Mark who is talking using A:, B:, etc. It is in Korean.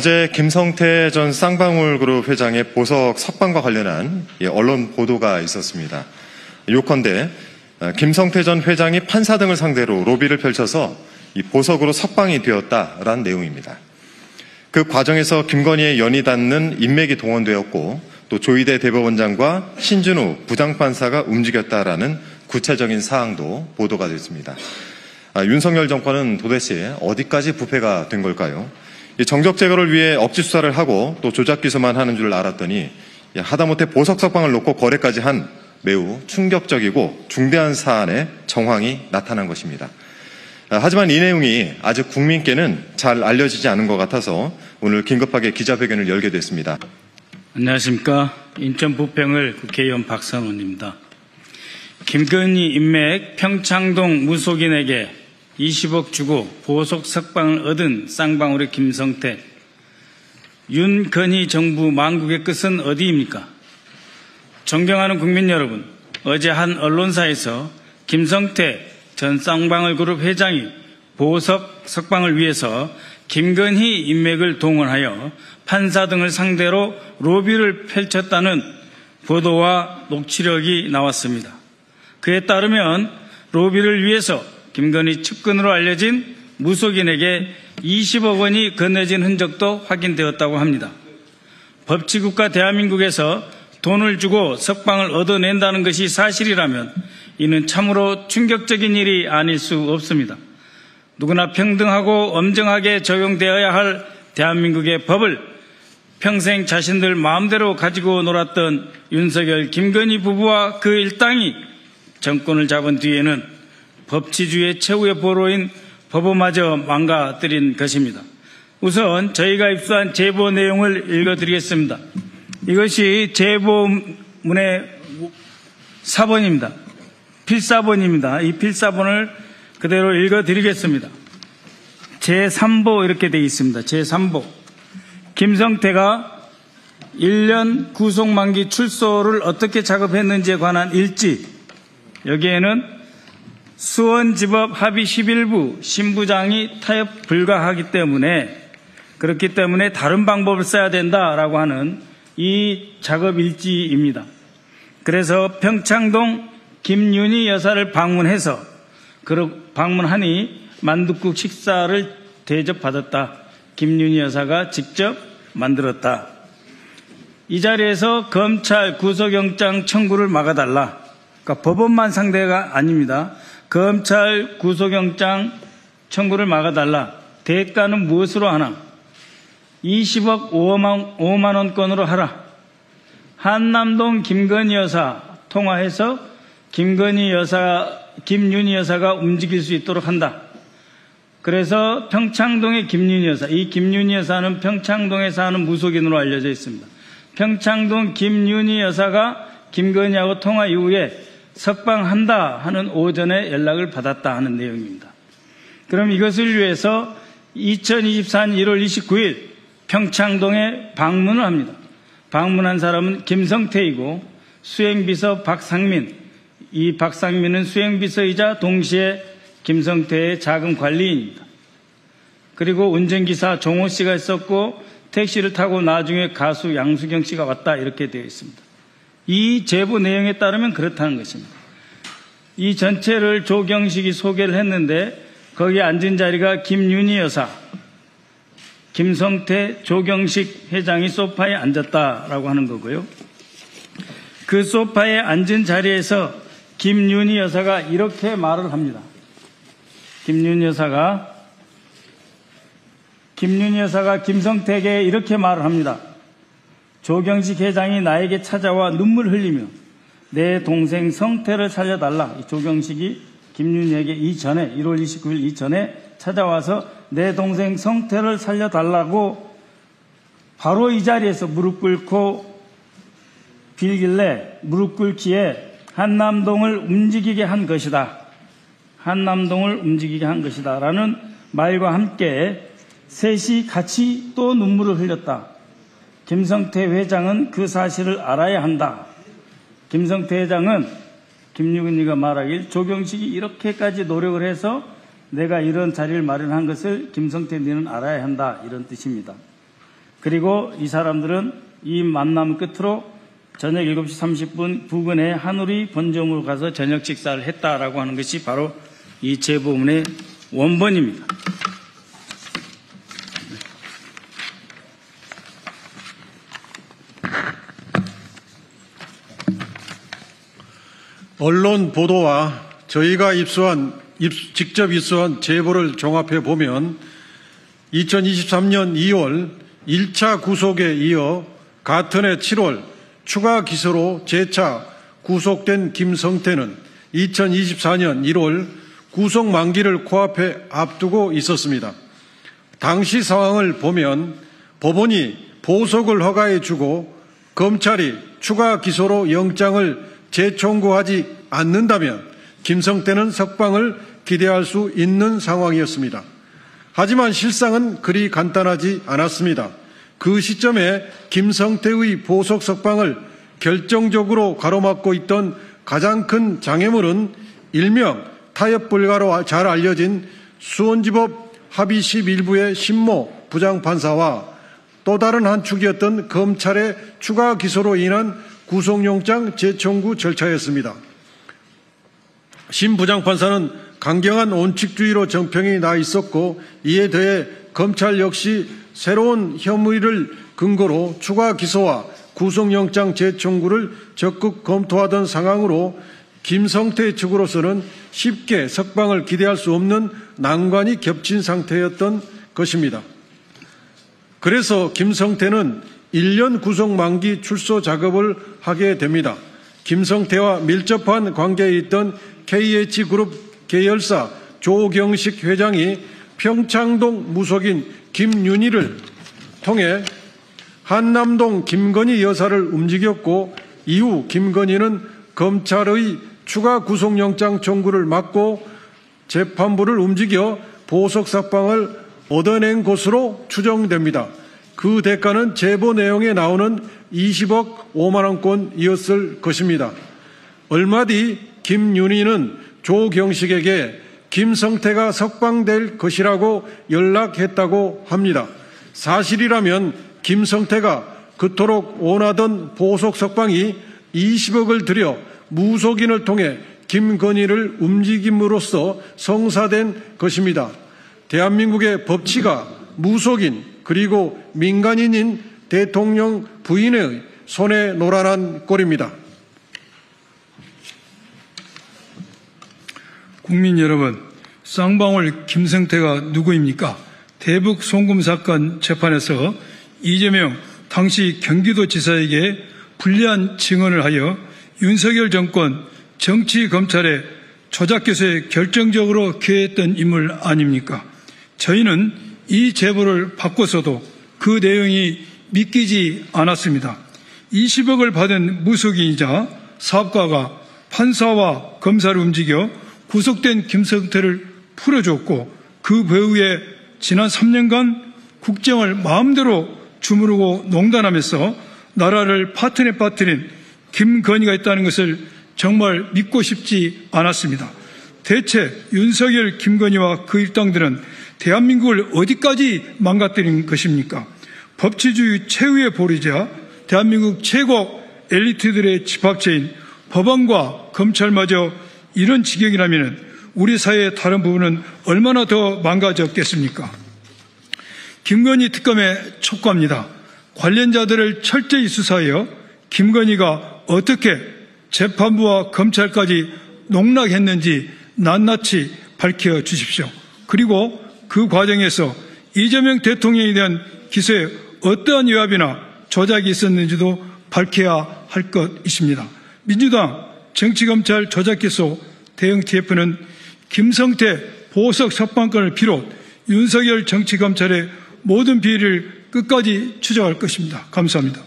A: 어제 김성태 전 쌍방울그룹 회장의 보석 석방과 관련한 언론 보도가 있었습니다. 요컨대 김성태 전 회장이 판사 등을 상대로 로비를 펼쳐서 이 보석으로 석방이 되었다라는 내용입니다. 그 과정에서 김건희의 연이 닿는 인맥이 동원되었고 또 조희대 대법원장과 신준우 부장판사가 움직였다라는 구체적인 사항도 보도가 됐습니다. 윤석열 정권은 도대체 어디까지 부패가 된 걸까요? 정적 제거를 위해 업지 수사를 하고 또 조작 기소만 하는 줄 알았더니 하다못해 보석 석방을 놓고 거래까지 한 매우 충격적이고 중대한 사안의 정황이 나타난 것입니다. 하지만 이 내용이 아직 국민께는 잘 알려지지 않은 것 같아서 오늘 긴급하게 기자회견을 열게 됐습니다.
B: 안녕하십니까. 인천 부평을 국회의원 박선원입니다. 김건희 인맥 평창동 무속인에게 20억 주고 보석 석방을 얻은 쌍방울의 김성태. 윤건희 정부 망국의 끝은 어디입니까? 존경하는 국민 여러분, 어제 한 언론사에서 김성태 전 쌍방울 그룹 회장이 보석 석방을 위해서 김건희 인맥을 동원하여 판사 등을 상대로 로비를 펼쳤다는 보도와 녹취록이 나왔습니다. 그에 따르면 로비를 위해서 김건희 측근으로 알려진 무속인에게 20억 원이 건네진 흔적도 확인되었다고 합니다. 법치국가 대한민국에서 돈을 주고 석방을 얻어낸다는 것이 사실이라면 이는 참으로 충격적인 일이 아닐 수 없습니다. 누구나 평등하고 엄정하게 적용되어야 할 대한민국의 법을 평생 자신들 마음대로 가지고 놀았던 윤석열, 김건희 부부와 그 일당이 정권을 잡은 뒤에는 법치주의의 최후의 보루인 법원마저 망가뜨린 것입니다. 우선 저희가 입수한 제보 내용을 읽어드리겠습니다. 이것이 제보문의 사본입니다. 필사본입니다. 이 필사본을 그대로 읽어드리겠습니다. 제3보 이렇게 되어 있습니다. 제3보. 김성태가 1년 구속만기 출소를 어떻게 작업했는지에 관한 일지. 여기에는 수원지법 합의 11부 신부장이 타협 불가하기 때문에 그렇기 때문에 다른 방법을 써야 된다라고 하는 이 작업 일지입니다. 그래서 평창동 김윤희 여사를 방문해서 방문하니 만둣국 식사를 대접받았다. 김윤희 여사가 직접 만들었다. 이 자리에서 검찰 구속영장 청구를 막아달라. 그러니까 법원만 상대가 아닙니다. 검찰 구속영장 청구를 막아달라. 대가는 무엇으로 하나? 20억 5만 원권으로 하라. 한남동 김건희 여사 통화해서 김윤희 여사가 움직일 수 있도록 한다. 그래서 평창동의 김윤희 여사, 이 김윤희 여사는 평창동에 사는 무속인으로 알려져 있습니다. 평창동 김윤희 여사가 김건희하고 통화 이후에 석방한다 하는 오전에 연락을 받았다 하는 내용입니다. 그럼 이것을 위해서 2024년 1월 29일 평창동에 방문을 합니다. 방문한 사람은 김성태이고 수행비서 박상민, 이 박상민은 수행비서이자 동시에 김성태의 자금 관리인입니다. 그리고 운전기사 종호 씨가 있었고 택시를 타고 나중에 가수 양수경 씨가 왔다 이렇게 되어 있습니다. 이 제보 내용에 따르면 그렇다는 것입니다. 이 전체를 조경식이 소개를 했는데 거기에 앉은 자리가 김윤희 여사, 김성태, 조경식 회장이 소파에 앉았다라고 하는 거고요. 그 소파에 앉은 자리에서 김윤희 여사가 이렇게 말을 합니다. 김윤희 여사가 김성태에게 이렇게 말을 합니다. 조경식 회장이 나에게 찾아와 눈물 흘리며 내 동생 성태를 살려달라. 조경식이 김윤희에게 이전에 1월 29일 이전에 찾아와서 내 동생 성태를 살려달라고 바로 이 자리에서 무릎 꿇고 빌길래 무릎 꿇기에 한남동을 움직이게 한 것이다. 한남동을 움직이게 한 것이다. 라는 말과 함께 셋이 같이 또 눈물을 흘렸다. 김성태 회장은 그 사실을 알아야 한다. 김성태 회장은 김윤희가 말하길 조경식이 이렇게까지 노력을 해서 내가 이런 자리를 마련한 것을 김성태 너는 알아야 한다. 이런 뜻입니다. 그리고 이 사람들은 이 만남 끝으로 저녁 7시 30분 부근의 한우리 본점으로 가서 저녁 식사를 했다라고 하는 것이 바로 이 제보문의 원본입니다.
C: 언론 보도와 저희가 직접 입수한 제보를 종합해 보면 2023년 2월 1차 구속에 이어 같은 해 7월 추가 기소로 재차 구속된 김성태는 2024년 1월 구속 만기를 코앞에 앞두고 있었습니다. 당시 상황을 보면 법원이 보석을 허가해 주고 검찰이 추가 기소로 영장을 재청구하지 않는다면 김성태는 석방을 기대할 수 있는 상황이었습니다. 하지만 실상은 그리 간단하지 않았습니다. 그 시점에 김성태의 보석 석방을 결정적으로 가로막고 있던 가장 큰 장애물은 일명 타협 불가로 잘 알려진 수원지법 합의시 1부의 신모 부장판사와 또 다른 한 축이었던 검찰의 추가 기소로 인한 구속영장 재청구 절차였습니다. 신 부장판사는 강경한 원칙주의로 정평이 나 있었고 이에 더해 검찰 역시 새로운 혐의를 근거로 추가 기소와 구속영장 재청구를 적극 검토하던 상황으로 김성태 측으로서는 쉽게 석방을 기대할 수 없는 난관이 겹친 상태였던 것입니다. 그래서 김성태는 1년 구속 만기 출소 작업을 하게 됩니다. 김성태와 밀접한 관계에 있던 KH그룹 계열사 조경식 회장이 평창동 무속인 김윤희를 통해 한남동 김건희 여사를 움직였고 이후 김건희는 검찰의 추가 구속영장 청구를 막고 재판부를 움직여 보석 석방을 얻어낸 것으로 추정됩니다. 그 대가는 제보 내용에 나오는 20억 5만 원권이었을 것입니다. 얼마 뒤 김윤희는 조경식에게 김성태가 석방될 것이라고 연락했다고 합니다. 사실이라면 김성태가 그토록 원하던 보석 석방이 20억을 들여 무속인을 통해 김건희를 움직임으로써 성사된 것입니다. 대한민국의 법치가 무속인 그리고 민간인인 대통령 부인의 손에 노란한 꼴입니다.
D: 국민 여러분, 쌍방울 김성태가 누구입니까? 대북 송금 사건 재판에서 이재명 당시 경기도지사에게 불리한 증언을 하여 윤석열 정권 정치검찰의 조작기소에 결정적으로 기여했던 인물 아닙니까? 저희는 이 제보를 받고서도 그 내용이 믿기지 않았습니다. 20억을 받은 무속인이자 사업가가 판사와 검사를 움직여 구속된 김성태를 풀어줬고 그 배후에 지난 3년간 국정을 마음대로 주무르고 농단하면서 나라를 파탄에 빠뜨린 김건희가 있다는 것을 정말 믿고 싶지 않았습니다. 대체 윤석열, 김건희와 그 일당들은 대한민국을 어디까지 망가뜨린 것입니까? 법치주의 최후의 보루자 대한민국 최고 엘리트들의 집합체인 법원과 검찰마저 이런 지경이라면 우리 사회의 다른 부분은 얼마나 더 망가졌겠습니까? 김건희 특검에 촉구합니다. 관련자들을 철저히 수사하여 김건희가 어떻게 재판부와 검찰까지 농락했는지 낱낱이 밝혀주십시오. 그리고 그 과정에서 이재명 대통령에 대한 기소에 어떠한 외압이나 조작이 있었는지도 밝혀야 할 것입니다. 민주당 정치검찰 조작기소 대응 TF는 김성태 보석 석방권을 비롯 윤석열 정치검찰의 모든 비리를 끝까지 추적할 것입니다. 감사합니다.